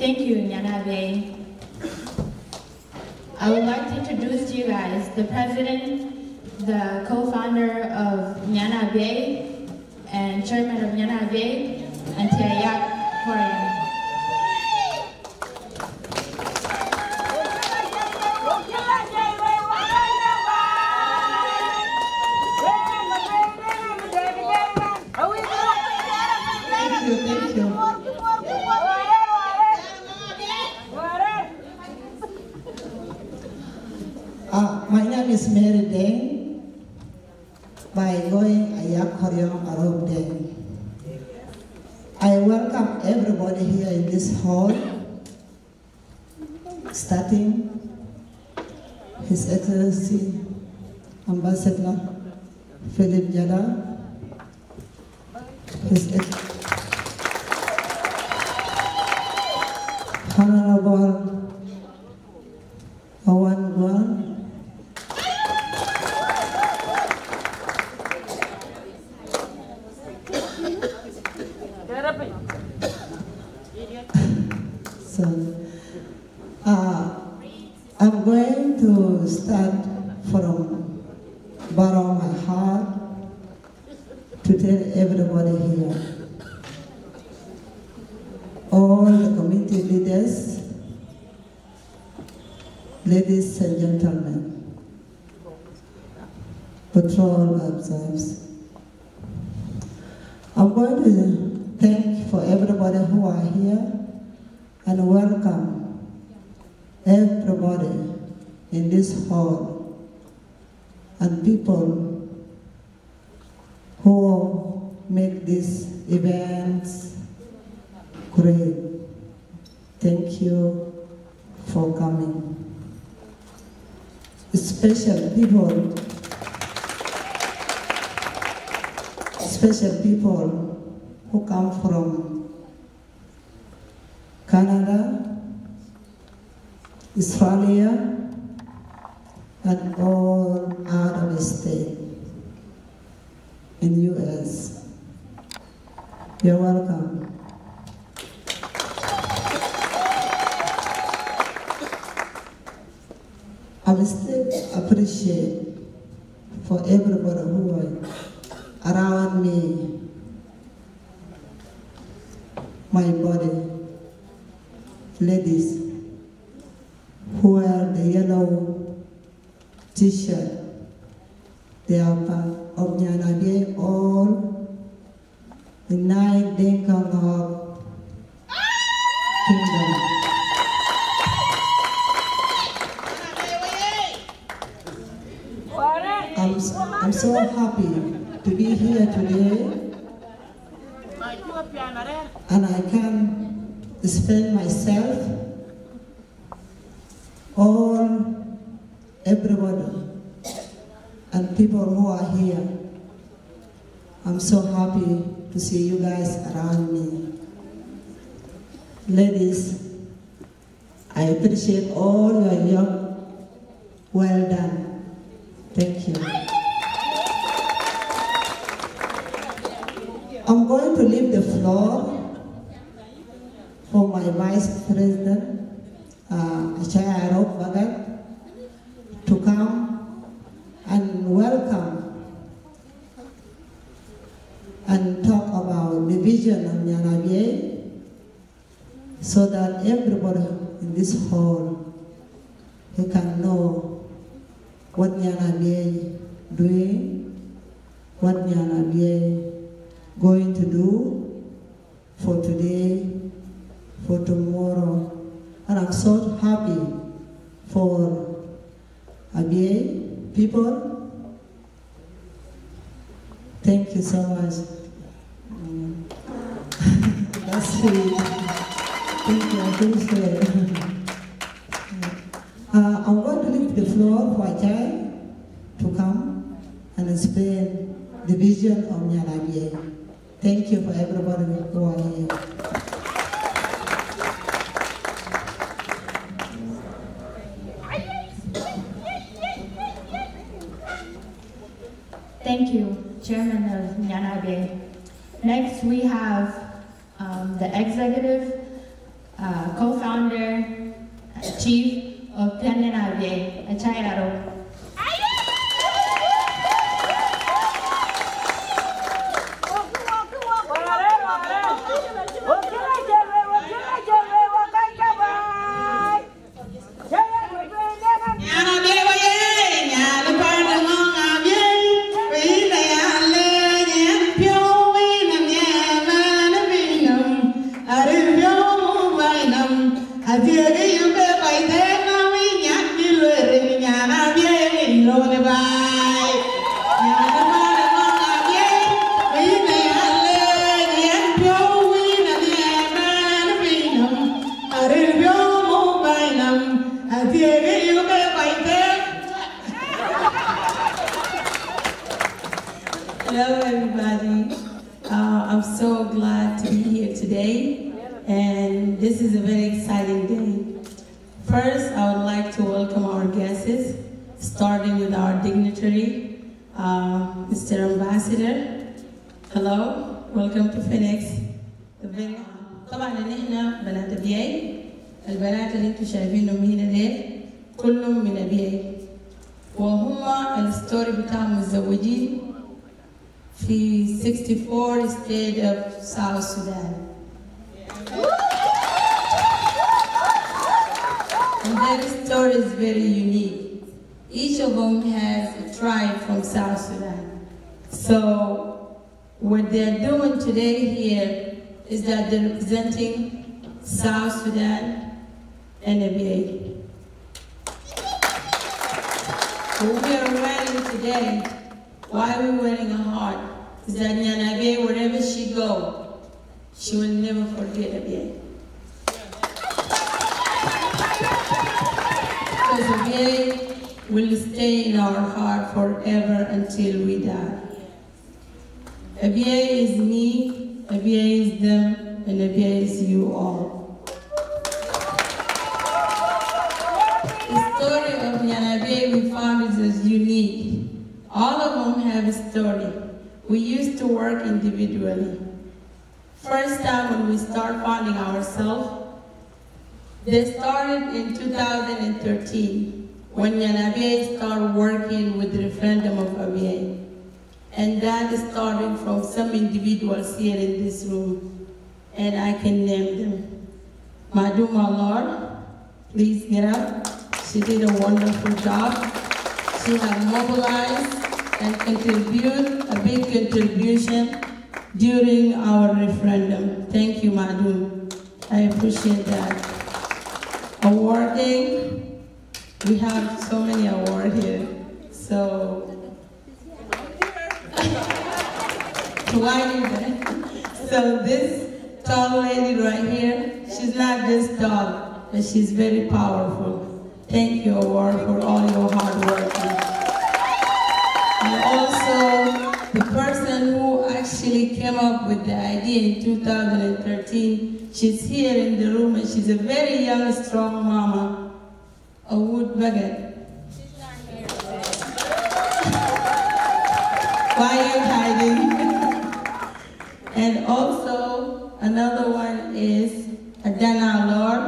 Thank you, Nyan Abyeei. I would like to introduce to you guys the president, the co-founder of Nyan Abyeei, and chairman of Nyan Abyeei, and H.E.Amb. My name is Mary Deng, by going H.E.Amb Deng. I welcome everybody here in this hall, starting His Excellency Ambassador Philip Jada, His Honorable Awan Guol, so I'm going to start from bottom of my heart to tell everybody here, all the community leaders, ladies and gentlemen, patrol observers, I'm going to thank for everybody who are here and welcome everybody in this hall and people who make these events great. Thank you for coming. Special people who come from Canada, Australia, and all other states in US. You're welcome. I still appreciate for everybody who are around me, my body, ladies who wear the yellow t-shirt. They are part of Nyan Abyeei, all the 9 Dinka Ngok Chiefdom. I'm so happy to be here today, and I can explain myself, everybody, and people who are here. I'm so happy to see you guys around me. Ladies, I appreciate all your work. Well done. Thank you. I'm going to leave the floor for my Vice President, H.E.Amb, to come and welcome and talk about the vision of Nyan Abyeei, so that everybody in this hall can know what Nyan Abyeei doing, what Nyan Abyeei going to do for today, for tomorrow. And I'm so happy for Abyeei people. Thank you so much. That's sweet. Thank you, I appreciate it. I'm going to leave the floor for H.E.Amb to come and explain the vision of Nyan Abyeei. Thank you for everybody who are here. Thank you, Chairman of Nyan Abyeei. Next, we have the executive, co-founder, chief of PION NYAN ABYEI, H.E.Amb. Hello everybody, I'm so glad to be here today, and this is a very exciting day. First, I would like to welcome our guests, starting with our dignitary, Mr. Ambassador. Hello, welcome to Phoenix. طبعا نحن بنات أبيي، البنات اللي انتم شايفينهم هنا ديل كلهم من أبيي، وهم الستوري بتاعهم متزوجين في 64 state of South Sudan. And their story is very unique. Each of them has a tribe from South Sudan. So what they're doing today here is that they're representing South Sudan and ABEI. What we are wearing today, why we're wearing a heart, is that Nyan Abyeyi, wherever she goes, she will never forget ABEI. Because ABEI will stay in our heart forever until we die. ABEI is me, ABEI is them, and ABEI is you all. The story of Nyan Abyeyi we found is unique. All of them have a story. We used to work individually. First time when we start finding ourselves, they started in 2013 when Nyan Abyeyi started working with the referendum of ABEI. And that is starting from some individuals here in this room. And I can name them. Deng Alor, please get up. She did a wonderful job. She has mobilized and contributed a big contribution during our referendum. Thank you, Madam. I appreciate that. Awarding, we have so many awards here. So, so this tall lady right here, she's not just tall, but she's very powerful. Thank you, Award, for all your hard work. And also, the person who actually came up with the idea in 2013, she's here in the room, and she's a very young, strong mama, a wood baguette. Why are you hiding? And also, another one is Deng Alor,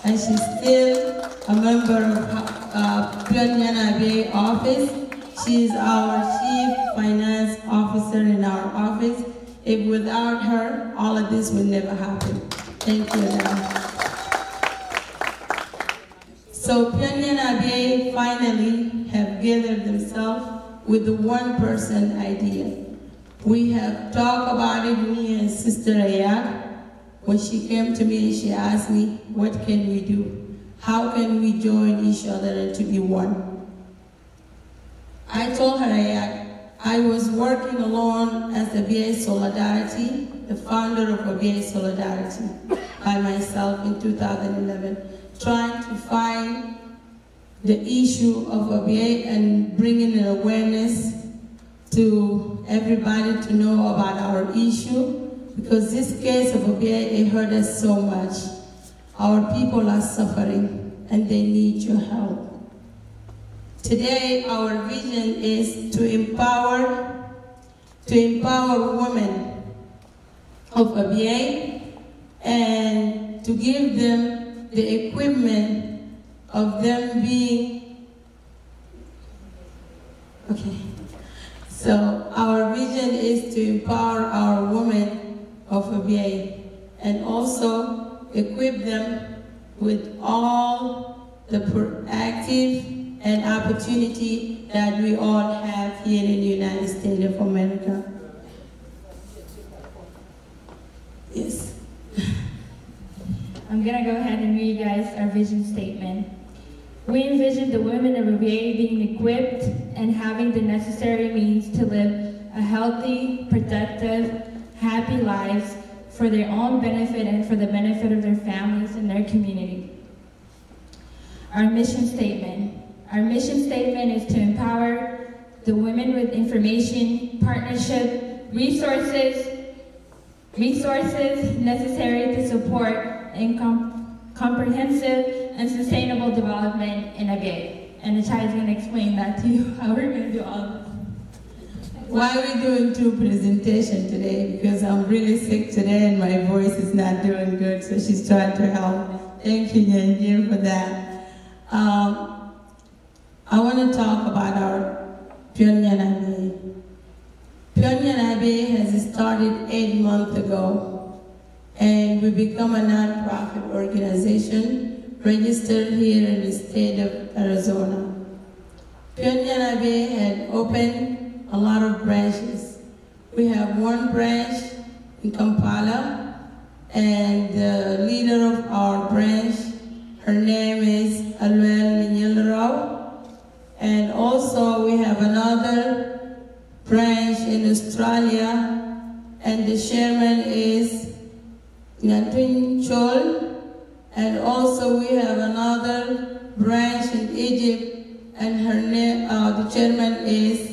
and she's still a member of PION NYAN ABYEI office. She is our Chief Finance Officer in our office. If without her, all of this would never happen. Thank you, Adeng. So PION NYAN ABYEI finally have gathered themselves with the one-person idea. We have talked about it, me and Sister Ayat. When she came to me, she asked me, what can we do? How can we join each other and to be one? I told her, Ayat, I was working alone as ABEI Solidarity, the founder of ABEI Solidarity, by myself in 2011, trying to find the issue of ABEI and bringing an awareness to everybody to know about our issue, because this case of ABEI, it hurt us so much. Our people are suffering and they need your help. Today, our vision is to empower women of ABEI and to give them the equipment of them being, okay. So our vision is to empower our women of ABEI and also equip them with all the proactive and opportunity that we all have here in the United States of America. Yes. I'm gonna go ahead and read you guys our vision statement. We envision the women of ABEI being equipped and having the necessary means to live a healthy, productive, happy lives for their own benefit and for the benefit of their families and their community. Our mission statement. Our mission statement is to empower the women with information, partnership, resources necessary to support and comprehensive and sustainable development in ABEI. And the child is going to explain that to you, how we're going to do all of this. Why are we doing two presentations today? Because I'm really sick today and my voice is not doing good, so she's trying to help. Thank you, Nyan, for that. I want to talk about our PION NYAN ABYEI. PION NYAN ABYEI has started 8 months ago, and we become a non-profit organization registered here in the state of Arizona. PION NYAN ABYEI had opened a lot of branches. We have one branch in Kampala, and the leader of our branch, her name is Awan. And also we have another branch in Australia, and the chairman is Chol. And also we have another branch in Egypt, and her name, the chairman is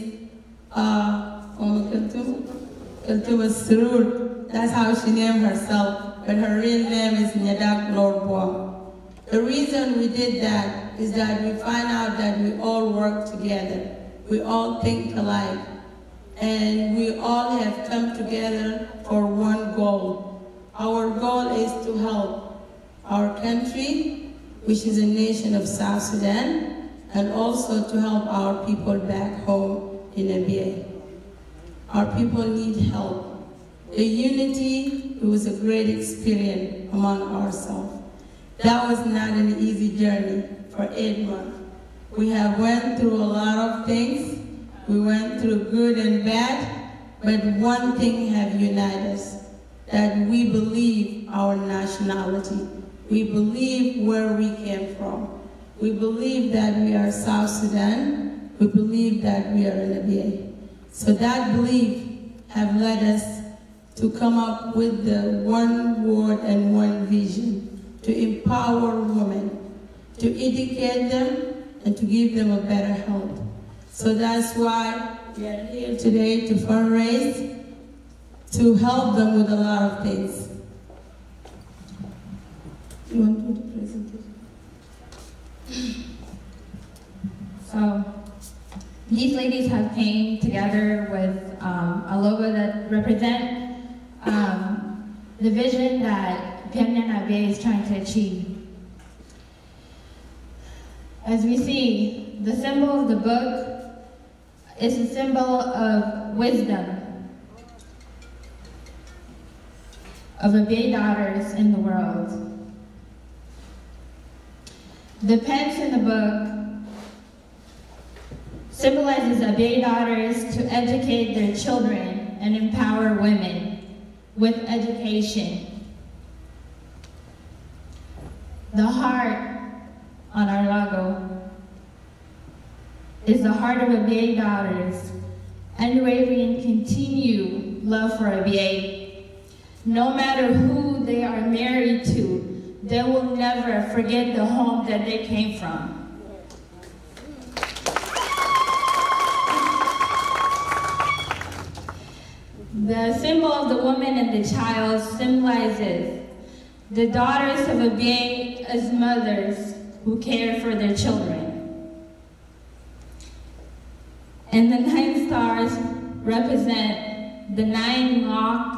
That's how she named herself, but her real name is Nyadak Lord. The reason we did that is that we find out that we all work together. We all think alike. And we all have come together for one goal. Our goal is to help our country, which is a nation of South Sudan, and also to help our people back home in Abye. Our people need help. The unity, it was a great experience among ourselves. That was not an easy journey for 8 months. We have went through a lot of things. We went through good and bad, but one thing have united us, that we believe our nationality. We believe where we came from. We believe that we are South Sudan. We believe that we are in Abye. So that belief have led us to come up with the one word and one vision, to empower women, to educate them, and to give them a better health. So that's why we are here today to fundraise, to help them with a lot of things. You want to do the presentation? So, these ladies have came together with a logo that represents the vision that PION NYAN ABYEI is trying to achieve. As we see, the symbol of the book is a symbol of wisdom of Abye daughters in the world. The pence in the book symbolizes Abye daughters to educate their children and empower women with education. The heart on our logo is the heart of Abye daughters, unwavering continued love for Abye. No matter who they are married to, they will never forget the home that they came from. The symbol of the woman and the child symbolizes the daughters of Abye as mothers who care for their children. And the 9 stars represent the 9 Ngok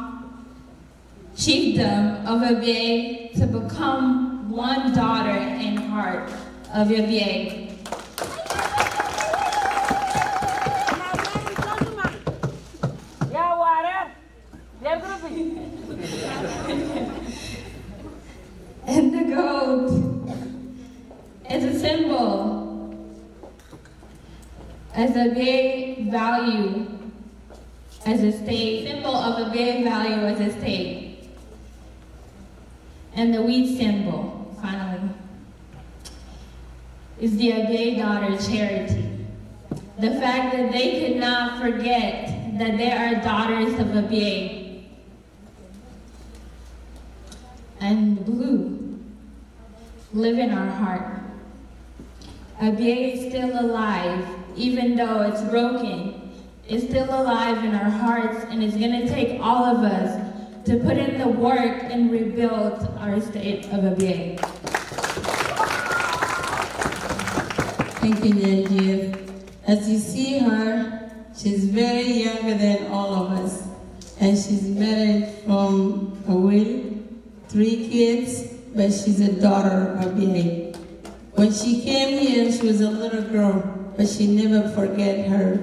Chiefdom of Abye to become one daughter and heart of Abye. And the goat is a symbol as Abye value as a state, symbol of Abye value as a state. And the wheat symbol, finally, is the Abye daughter charity. The fact that they could not forget that they are daughters of Abye. And blue live in our heart. Abye is still alive, even though it's broken. It's still alive in our hearts, and it's gonna take all of us to put in the work and rebuild our state of Abye. Thank you, Nyanjir. As you see her, she's very younger than all of us, and she's married from a will. 3 kids, but she's a daughter of Abye. When she came here, she was a little girl, but she never forget her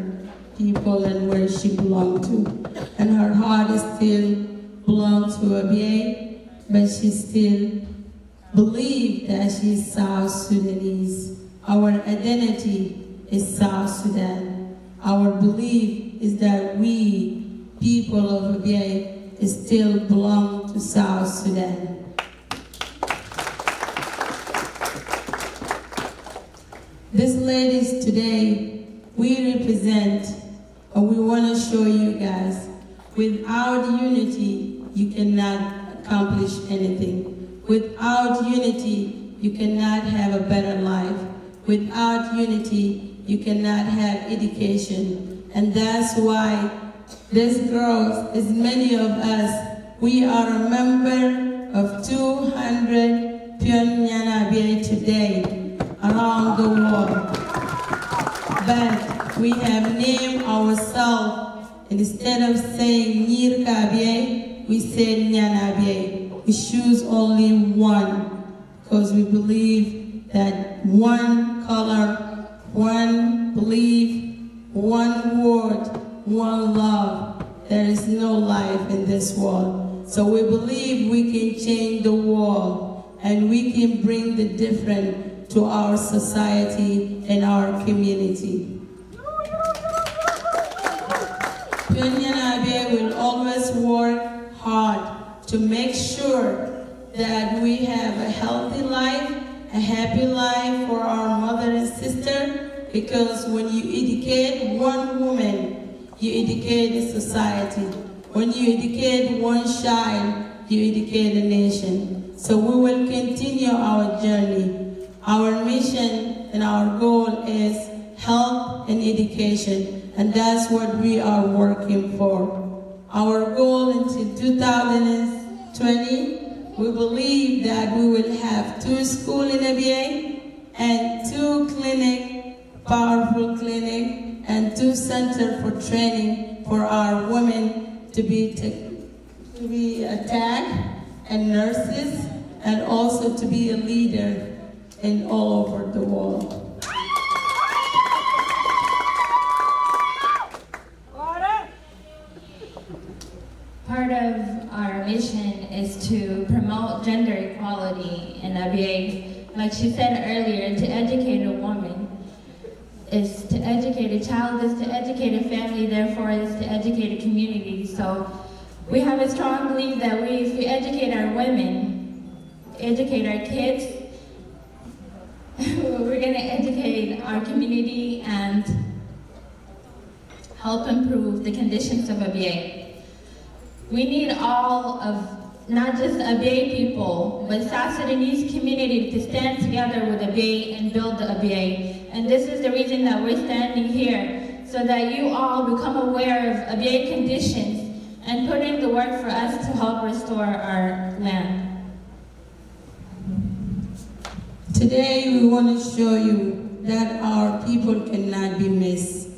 people and where she belonged to. And her heart is still belongs to Abye, but she still believes that she's South Sudanese. Our identity is South Sudan. Our belief is that we, people of Abyei still belong to South Sudan. These ladies today, we represent, and we want to show you guys, without unity, you cannot accomplish anything. Without unity, you cannot have a better life. Without unity, you cannot have education. And that's why these girls, as many of us, we are a member of 200 PION NYAN ABYEI today around the world. But we have named ourselves, instead of saying Nyir Abiyei, we say Nyan Abiyei. We choose only one, because we believe that one color, one belief, one word, one love, there is no life in this world. So we believe we can change the world, and we can bring the different to our society and our community. PION NYAN ABYEI will always work hard to make sure that we have a healthy life, a happy life for our mother and sister, because when you educate one woman, you educate a society. When you educate one child, you educate a nation. So we will continue our journey. Our mission and our goal is health and education, and that's what we are working for. Our goal until 2020, we believe that we will have 2 schools in Abyei and 2 clinics, powerful clinics, and 2 centers for training for our women to be attacked, and nurses, and also to be a leader in all over the world. Part of our mission is to promote gender equality in Abyei. Like she said earlier, to educate a woman is to educate a child, is to educate a family, therefore is to educate a community. So we have a strong belief that if we educate our women, educate our kids, we're going to educate our community and help improve the conditions of Abyei. We need all of, not just Abyei people, but South Sudanese community to stand together with Abyei and build the Abyei. And this is the reason that we're standing here, so that you all become aware of Abyei conditions and put in the work for us to help restore our land. Today we want to show you that our people cannot be missed.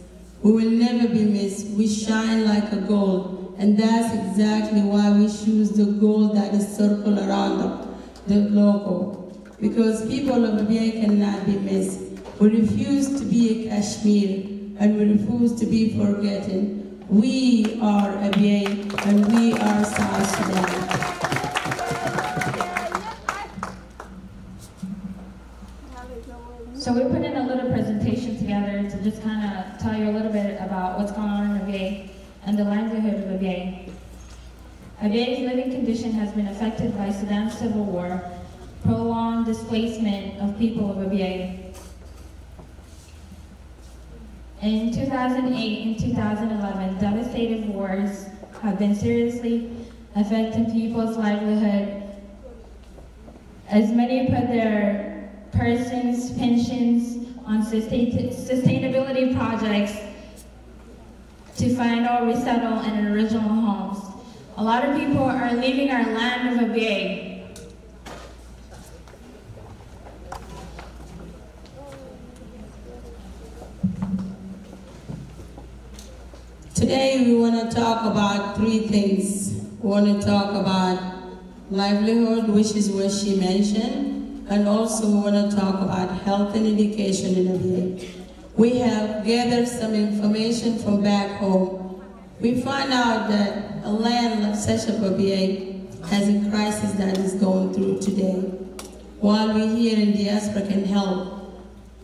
We will never be missed. We shine like a gold, and that's exactly why we choose the gold that is circled around the logo. Because people of Abyei cannot be missed. We refuse to be a Kashmir, and we refuse to be forgotten. We are Abyei, and we are South Sudan. So we put in a little presentation together to just kind of tell you a little bit about what's going on in Abyei and the livelihood of Abyei. Abyei's living condition has been affected by Sudan's civil war, prolonged displacement of people of Abyei. In 2008 and 2011, devastating wars have been seriously affecting people's livelihood, as many put their persons' pensions on sustainability projects to find or resettle in original homes. A lot of people are leaving our land of Abyei. Today we want to talk about 3 things. We want to talk about livelihood, which is what she mentioned. And also we want to talk about health and education in Abyei. We have gathered some information from back home. We find out that a land such as Abyei has a crisis that is going through today. While we here in Diaspora can help.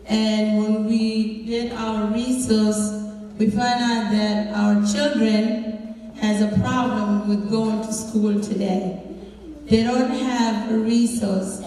And when we did our research, we find out that our children has a problem with going to school today. They don't have a resource.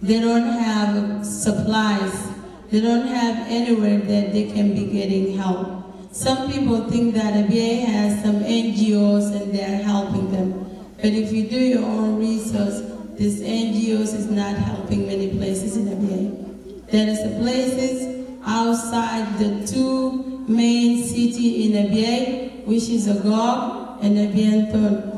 They don't have supplies. They don't have anywhere that they can be getting help. Some people think that ABEI has some NGOs and they're helping them. But if you do your own research, this NGOs is not helping many places in ABEI. There is places outside the two main cities in ABEI, which is Agog and Abienton.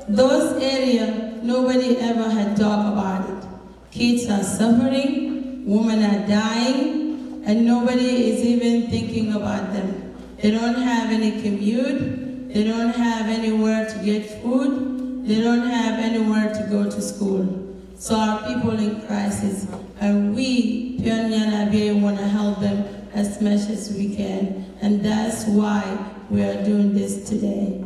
Those areas, nobody ever had talked about it. Kids are suffering, women are dying, and nobody is even thinking about them. They don't have any commute, they don't have anywhere to get food, they don't have anywhere to go to school. So our people in crisis, and we, PION NYAN ABYEI, want to help them as much as we can, and that's why we are doing this today.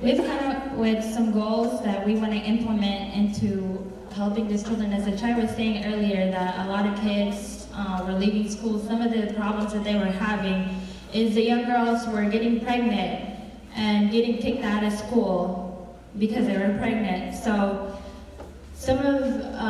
We've come up with some goals that we want to implement into helping these children. As the child was saying earlier, that a lot of kids were leaving school. Some of the problems that they were having is the young girls were getting pregnant and getting kicked out of school because they were pregnant. So some of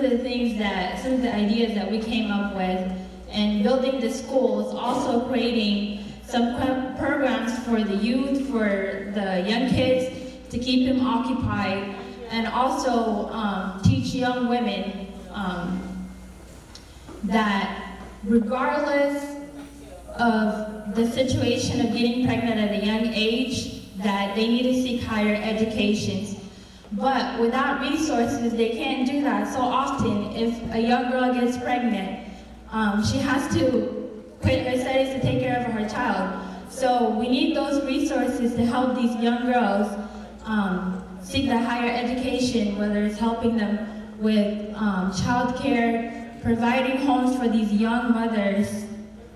the ideas that we came up with in building the schools, also creating some programs for the youth, for the young kids, to keep them occupied, and also teach young women that regardless of the situation of getting pregnant at a young age, that they need to seek higher educations. But without resources, they can't do that. So often, if a young girl gets pregnant, she has to quit her studies to take care of her child. So we need those resources to help these young girls seek that higher education, whether it's helping them with child care, providing homes for these young mothers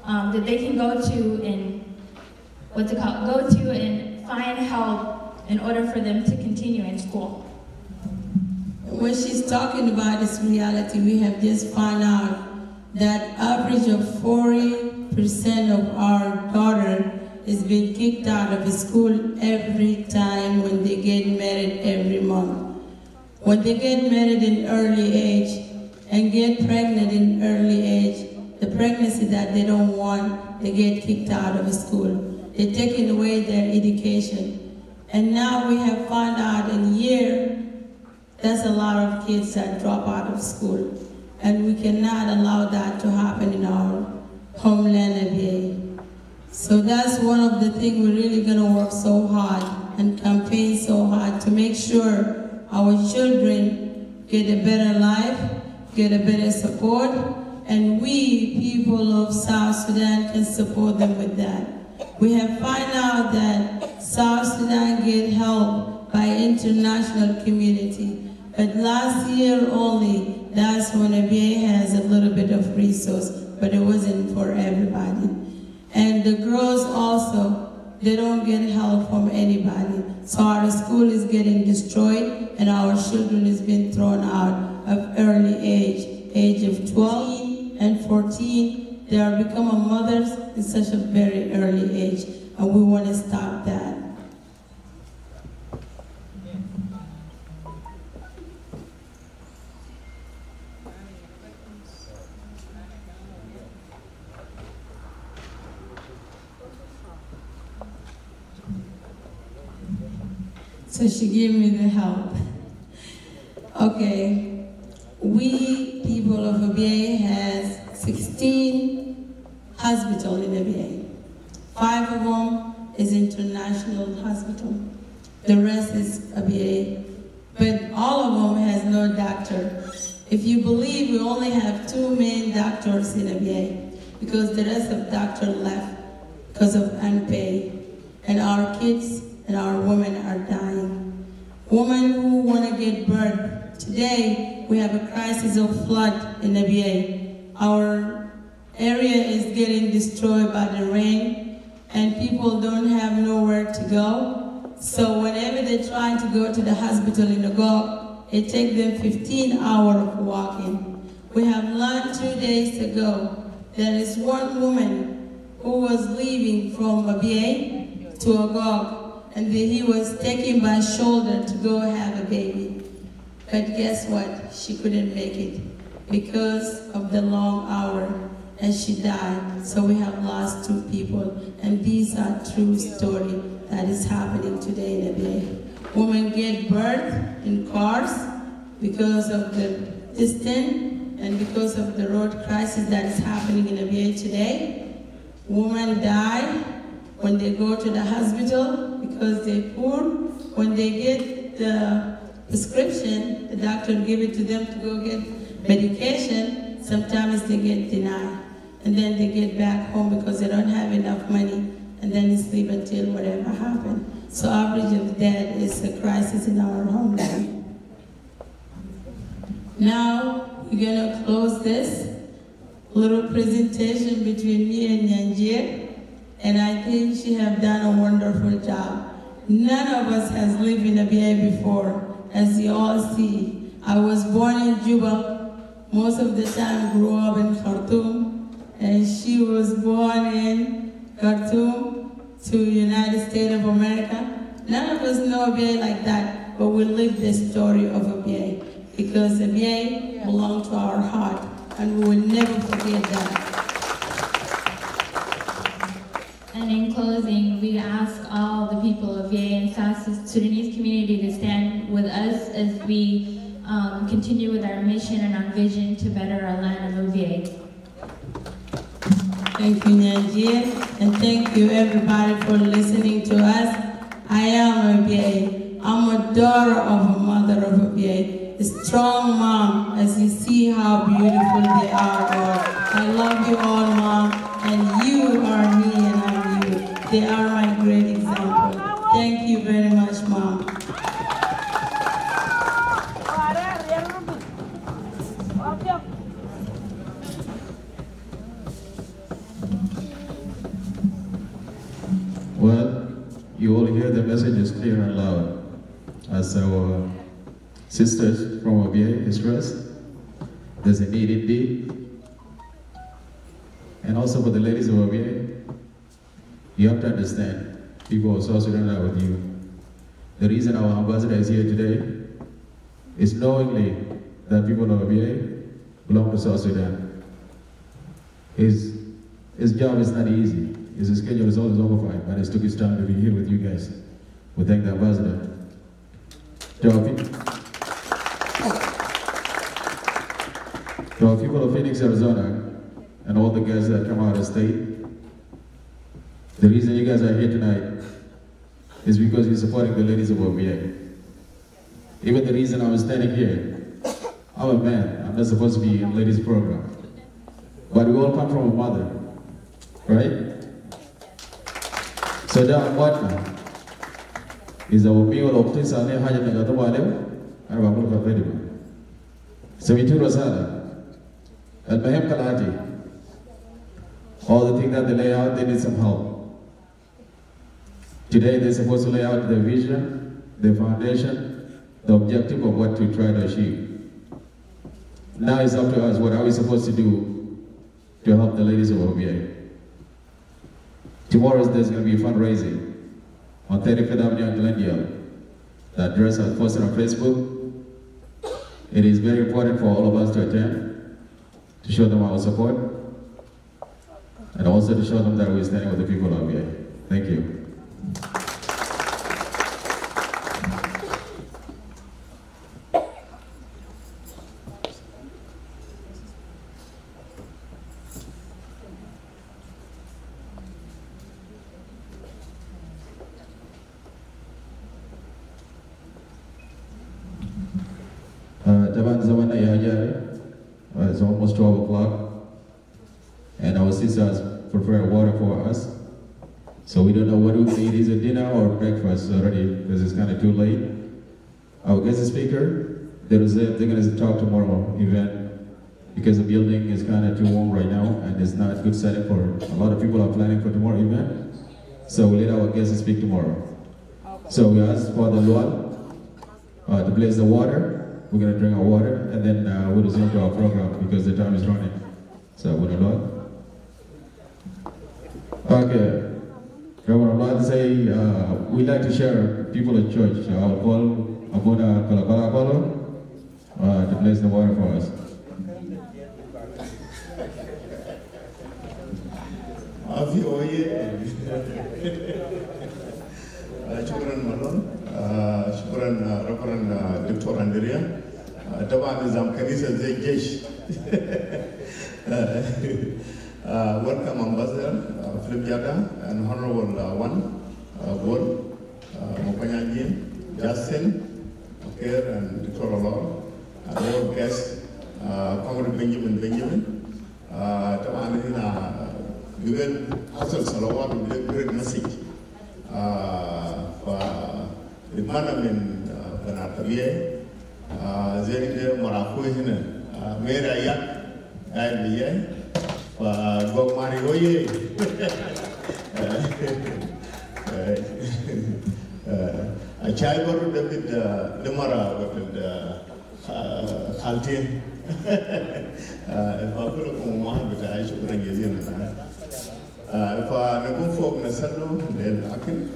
that they can go to and find help in order for them to continue in school. When she's talking about this reality, we have just found out that average of 40% of our daughters is being kicked out of school every time when they get married every month. When they get married in early age and get pregnant in early age, the pregnancy that they don't want, they get kicked out of school. They're taking away their education. And now we have found out in a year, there's a lot of kids that drop out of school. And we cannot allow that to happen in our homeland ABEI. So that's one of the things we're really going to work so hard and campaign so hard to make sure our children get a better life, get a better support, and we, people of South Sudan, can support them with that. We have found out that South Sudan get help by international community, but last year only, that's when ABEI has a little bit of resource, but it wasn't for everybody. And the girls also, they don't get help from anybody. So our school is getting destroyed and our children is being thrown out of early age of 12 and 14. They are becoming mothers in such a very early age, and we want to stop that. So she gave me the help. Okay, we people of ABEI has 16 hospitals in ABEI. 5 of them is international hospital. The rest is ABEI. But all of them has no doctor. If you believe, we only have 2 main doctors in ABEI because the rest of doctors left because of unpaid. And our kids and our women are dying. Women who want to get birth. Today, we have a crisis of flood in ABEI. Our area is getting destroyed by the rain, and people don't have nowhere to go. So whenever they're trying to go to the hospital in Agog, it takes them 15 hours of walking. We have learned 2 days ago, there is one woman who was leaving from Abyei to Agog, and he was taken by shoulder to go have a baby. But guess what? She couldn't make it because of the long hour, and she died. So we have lost 2 people, and these are true stories that is happening today in Abyei. Women get birth in cars because of the distance and because of the road crisis that is happening in Abyei today. Women die when they go to the hospital because they're poor. When they get the prescription, the doctor give it to them to go get medication. Sometimes they get denied. And then they get back home because they don't have enough money. And then they sleep until whatever happens. So average of death is a crisis in our homeland. Now, we're gonna close this little presentation between me and Nyanjie, and I think she have done a wonderful job. None of us has lived in Abyei before, as you all see. I was born in Juba, most of the time grew up in Khartoum, and she was born in Khartoum to United States of America. None of us know Abyei like that, but we live the story of Abyei, because Abyei belongs to our heart, and we will never forget that. And in closing, we ask all the people of Abyei and South Sudanese community to stand with us as we continue with our mission and our vision to better our land of Abyei. Thank you, Nyanjie, and thank you everybody for listening to us. I am Abyei. I'm a daughter of a mother of Abyei, a strong mom, as you see how beautiful they are all. I love you all, Mom, and you are me and I'm you. They are my great example. Thank you very much, Mom. Well, you all hear the messages clear and loud. As our sisters from Abyei expressed, there's a need indeed. And also for the ladies of Abyei, you have to understand, people of South Sudan are with you. The reason our ambassador is here today is knowingly that people of Abyei belong to South Sudan. His job is not easy. His schedule is always occupied, but it took his time to be here with you guys. We thank the ambassador. To our people of Phoenix, Arizona, and all the guys that come out of state, the reason you guys are here tonight is because you're supporting the ladies of Abyei. Even the reason I'm standing here, I'm a man, I'm not supposed to be in ladies' program. But we all come from a mother, right? So that what is our meal of this and Haja Nagatawale, and Bamuka Fediba. So we took Rosada, and Mahem Kalati. All the things that they lay out, they need some help. Today they're supposed to lay out the vision, the foundation, the objective of what to try to achieve. Now it's up to us, what are we supposed to do to help the ladies of Abyei? Tomorrow there's going to be a fundraising on 35th Avenue in Glendale. The address is posted on Facebook. It is very important for all of us to attend, to show them our support, and also to show them that we're standing with the people of Abyei. Thank you. It's almost 12 o'clock, and our sisters prepared water for us. So we don't know what we'll eat, either dinner or breakfast already, because it's kind of too late. Our guest speaker, they're going to talk tomorrow event, because the building is kind of too warm right now, and it's not a good setting for a lot of people are planning for tomorrow event. So we let our guests speak tomorrow. So we ask for the Lord to bless the water, we're going to drink our water, and then we'll resume to our program because the time is running. So, Awan Guol. Okay. Reverend Lord say, we'd like to share people at church. I'll call Abuna Kalakala to place the water for us. Shukran Malon, shukran Reverend Dr. Andrea. Taban nizam kanisa zai jesh. Welcome Ambassador Jada and Honorable Awan Guol, Mopanyanji, Justin, Care and Dr. Alor, and all guests, Comrade Benjamin. Taban nina given Hassan Salawat with a great message. The Manamin Banatabiye, Zerinde Marafu Hina, Mera Yak, Diabiye, Gog Marioye, a child of David Lemara with the Haltin, and Papa Mohammed, but I should bring you in. If I never folk Nasano, then Akin.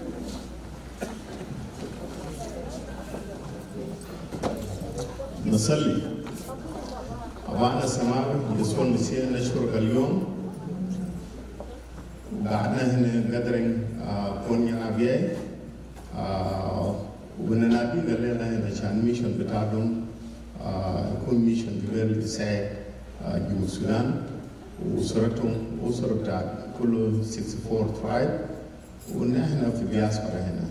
نصلي أبانا السماء يسوع المسيح نشكرك اليوم بعدنا هنا قدرين PION NYAN ABYEI وننادي قلنا هنا شان ميشن بتاعهم يكون ميشن قبل يساعد جنوب السودان وأسرتهم وأسرة بتاع كل 64 tribe ونحن في Diaspora هنا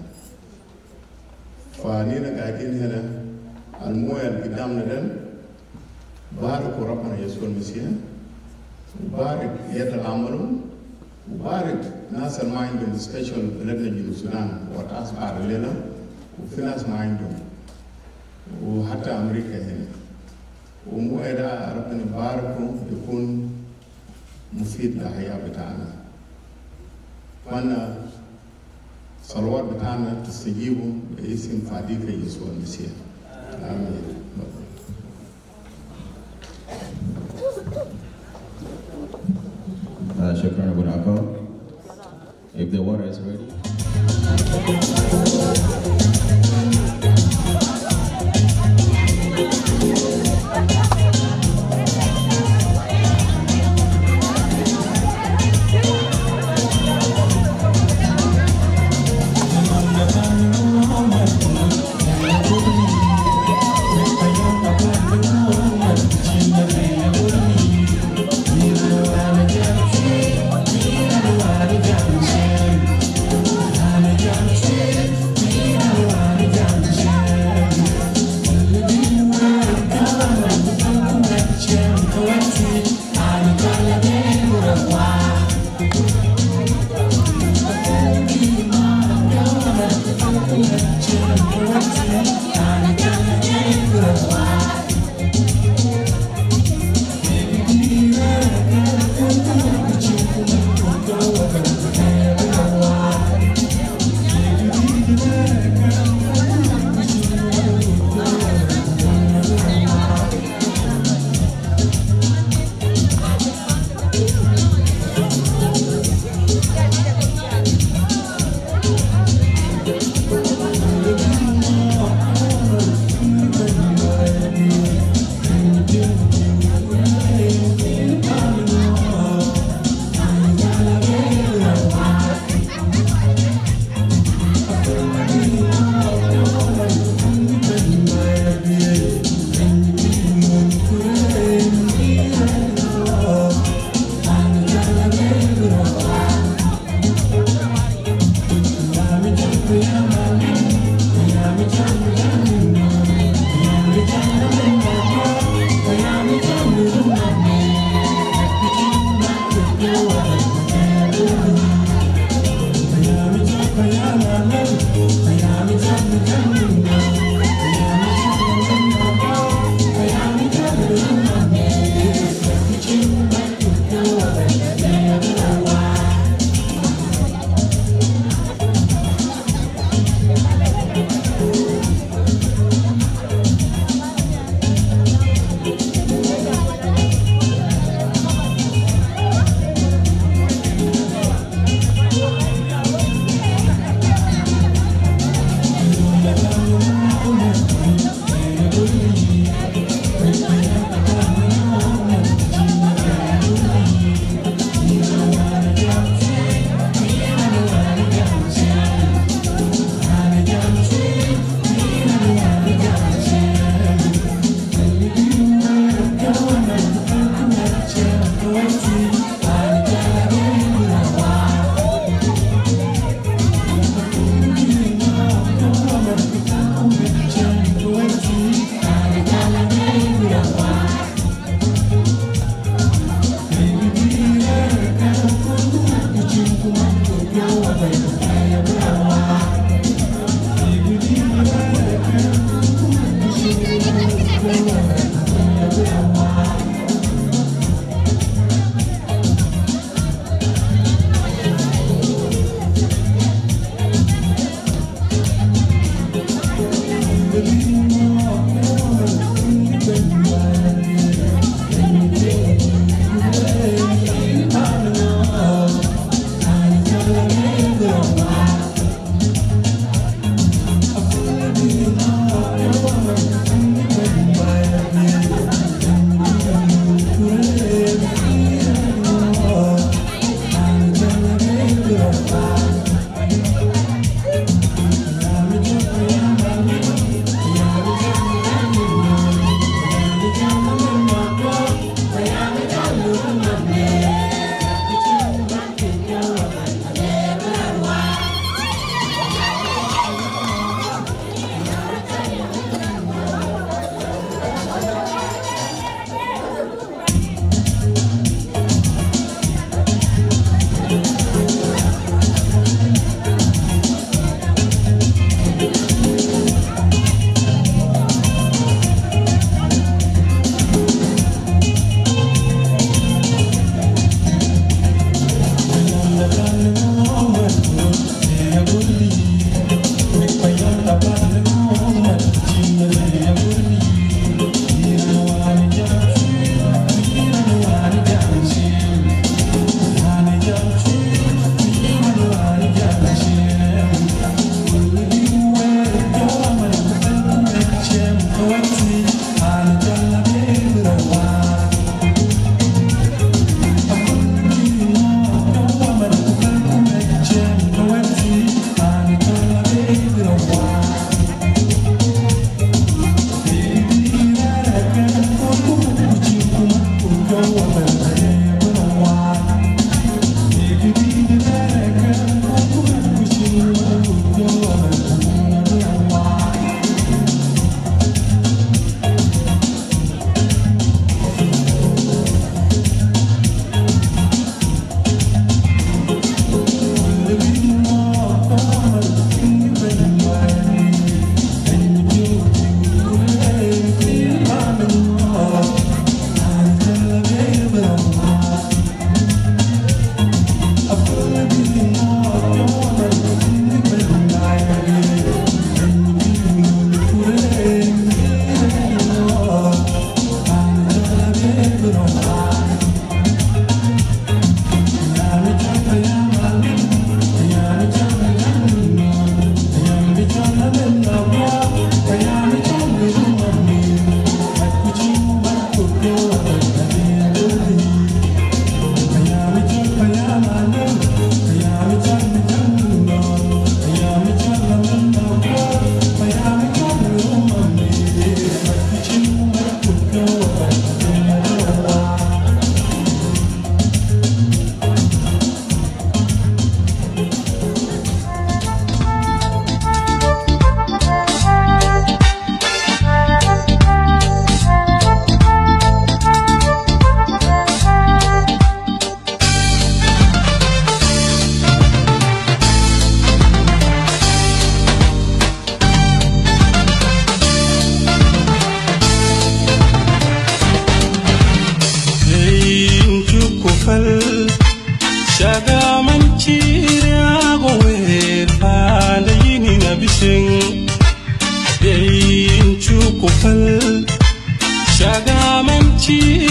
فنينا قاعدين هنا المويه اللي قدامنا ده بارك ربنا يسوع المسيح وبارك يد العمل وبارك ناس اللي ما عندهم سبيشال بلدنا جنوب السودان وتاس بعد لنا وفي ناس ما عندهم وحتى امريكا هنا ومويه ده ربنا يباركه يكون مفيد للحياه بتاعنا وانا صلوات بتاعنا تستجيبوا باسم فاديك يسوع المسيح. Amen. Shukran Abu Nakal. If the water is ready. Yeah. kufal shagamanci